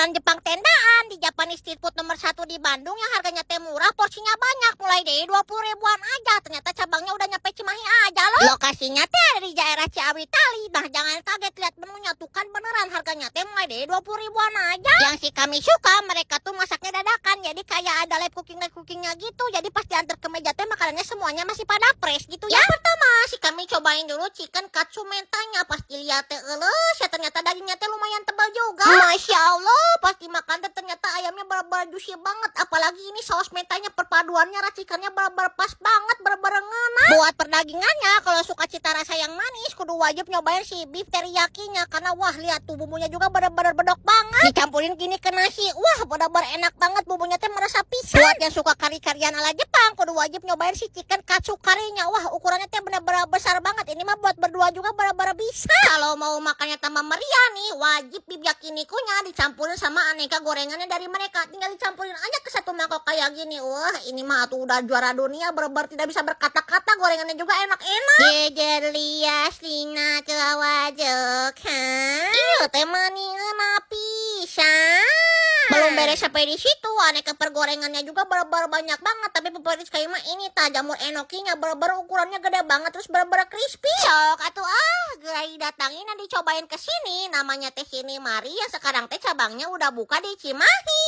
restoran Jepang tendaan di Japanese street food nomor 1 di Bandung yang harganya teh murah, porsinya banyak, mulai dari 20 ribuan aja. Ternyata cabangnya udah nyampe Cimahi aja loh. Lokasinya teh ada di daerah Ciawi Tali. Nah, jangan kaget lihat menunya tuh kan beneran harganya teh mulai dari 20 ribuan aja. Yang si kami suka, mereka tuh masaknya dadakan. Jadi kayak ada live cookingnya gitu. Jadi pas diantar ke meja teh makanannya semuanya masih pada fresh gitu ya. Yang pertama si kami cobain dulu chicken katsu mentanya. Pas dilihat teh ya ternyata dagingnya teh lumayan tebal juga. Masya Allah, pas dimakan teh ternyata ayamnya bener-bener juicy banget. Apalagi ini saus mentanya perpaduannya racikannya bener-bener pas banget, bener-bener ngena. Buat perdagingannya kalau suka cita rasa yang manis kudu wajib nyobain si beef teriyakinya. Karena wah lihat tuh bumbunya juga bener-bener bedok banget. Dicampurin gini ke nasi, wah bener-bener enak banget, bumbunya teh merasa pisan. Buat yang suka kari-karian ala Jepang kudu wajib nyobain si chicken katsu karinya. Wah ukurannya teh bener-bener besar banget. Ini mah buat berdua juga bener-bener bisa. Kalau mau makannya tambah meriah nih, wajib beef yakinikunya dicampurin sama aneka gorengannya dari mereka. Tinggal dicampurin aja ke satu mangkok kayak gini. Wah ini mah tuh udah juara dunia, bener-bener tidak bisa berkata-kata. Gorengannya juga enak-enak. Jejelias lina kawajok, iya teh manis napisan. Belum beres sampai di situ, aneka pergorengannya juga bener-bener banyak banget. Tapi favorit sekali mah ini jamur enokinya, bener-bener ukurannya gede banget, terus bener-bener crispy. Sok atuh gerai datangin dan dicobain ke sini. Namanya teh Sini Mari yang sekarang teh cabangnya udah buka di Cimahi.